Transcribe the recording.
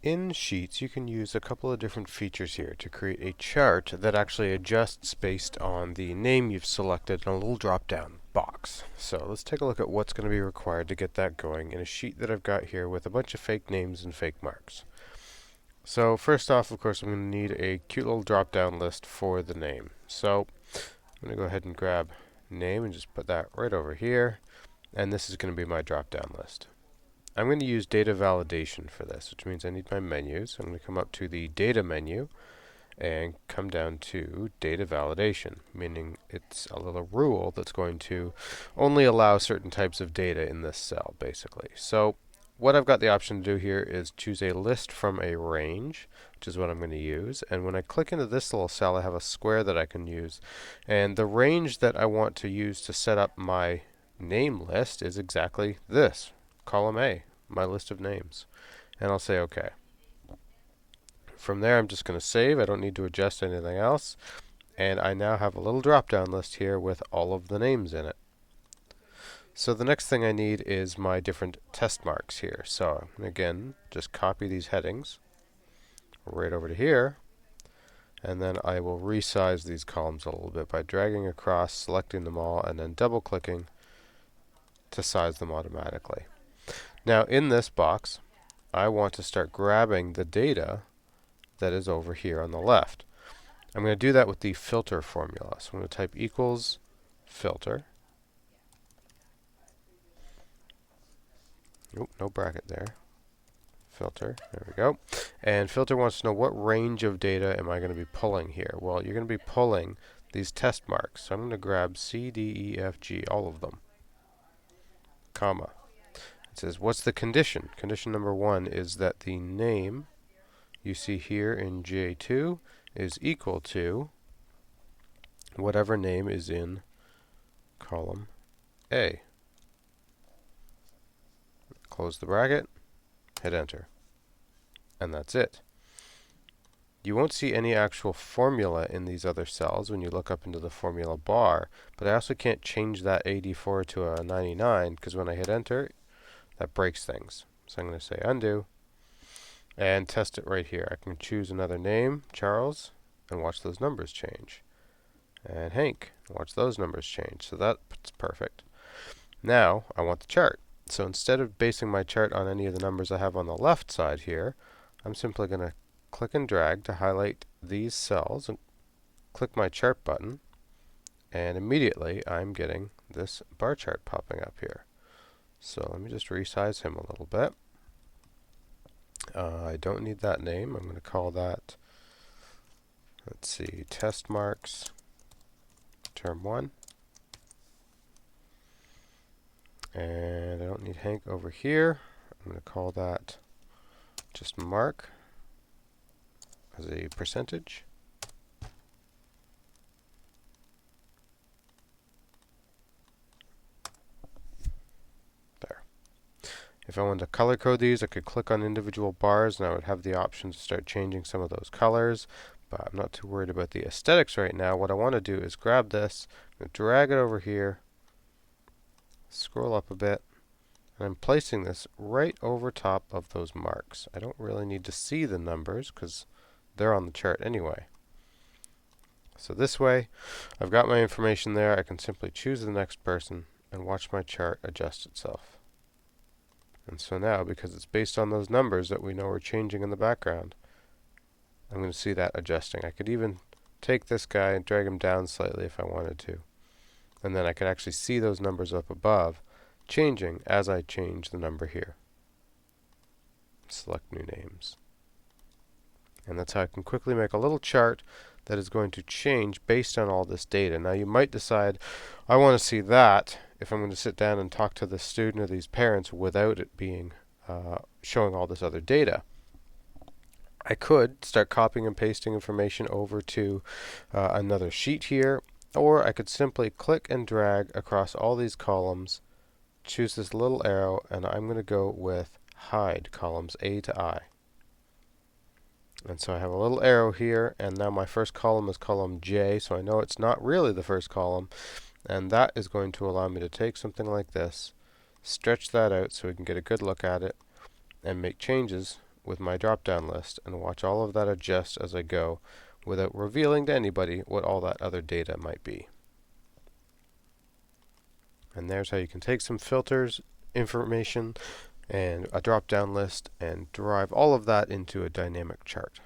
In Sheets, you can use a couple of different features here to create a chart that actually adjusts based on the name you've selected in a little drop-down box. So let's take a look at what's going to be required to get that going in a sheet that I've got here with a bunch of fake names and fake marks. So first off, of course, I'm going to need a cute little drop-down list for the name. So I'm going to go ahead and grab name and just put that right over here. And this is going to be my drop-down list. I'm going to use data validation for this, which means I need my menus. I'm going to come up to the data menu and come down to data validation, meaning it's a little rule that's going to only allow certain types of data in this cell, basically. So what I've got the option to do here is choose a list from a range, which is what I'm going to use. And when I click into this little cell, I have a square that I can use. And the range that I want to use to set up my name list is exactly this. Column A, my list of names. And I'll say OK. From there, I'm just going to save. I don't need to adjust anything else. And I now have a little drop-down list here with all of the names in it. So the next thing I need is my different test marks here. So again, just copy these headings right over to here. And then I will resize these columns a little bit by dragging across, selecting them all, and then double-clicking to size them automatically. Now in this box, I want to start grabbing the data that is over here on the left. I'm going to do that with the filter formula. So I'm going to type equals filter. Oop, no bracket there. Filter, there we go. And filter wants to know what range of data am I going to be pulling here. Well, you're going to be pulling these test marks. So I'm going to grab C, D, E, F, G, all of them, comma. It says, what's the condition? Condition number 1 is that the name you see here in J2 is equal to whatever name is in column A. Close the bracket, hit enter. And that's it. You won't see any actual formula in these other cells when you look up into the formula bar, but I also can't change that 84 to a 99 because when I hit enter, that breaks things. So I'm going to say undo and test it right here. I can choose another name, Charles, and watch those numbers change. And Hank, watch those numbers change. So that's perfect. Now I want the chart. So instead of basing my chart on any of the numbers I have on the left side here, I'm simply going to click and drag to highlight these cells and click my chart button, and immediately I'm getting this bar chart popping up here. So let me just resize him a little bit. I don't need that name. I'm going to call that, let's see, test marks term 1. And I don't need Hank over here. I'm going to call that just Mark as a percentage. There. If I wanted to color code these, I could click on individual bars and I would have the option to start changing some of those colors. But I'm not too worried about the aesthetics right now. What I want to do is grab this, drag it over here, scroll up a bit, and I'm placing this right over top of those marks. I don't really need to see the numbers because they're on the chart anyway. So this way, I've got my information there. I can simply choose the next person and watch my chart adjust itself. And so now, because it's based on those numbers that we know are changing in the background, I'm going to see that adjusting. I could even take this guy and drag him down slightly if I wanted to. And then I could actually see those numbers up above changing as I change the number here. Select new names. And that's how I can quickly make a little chart that is going to change based on all this data. Now you might decide, I want to see that if I'm going to sit down and talk to the student or these parents without it being showing all this other data. I could start copying and pasting information over to another sheet here, or I could simply click and drag across all these columns, choose this little arrow, and I'm going to go with hide columns A to I. And so I have a little arrow here, and now my first column is column J, so I know it's not really the first column. And that is going to allow me to take something like this, stretch that out so we can get a good look at it, and make changes with my drop-down list and watch all of that adjust as I go without revealing to anybody what all that other data might be. And there's how you can take some filters, information, and a drop-down list and derive all of that into a dynamic chart.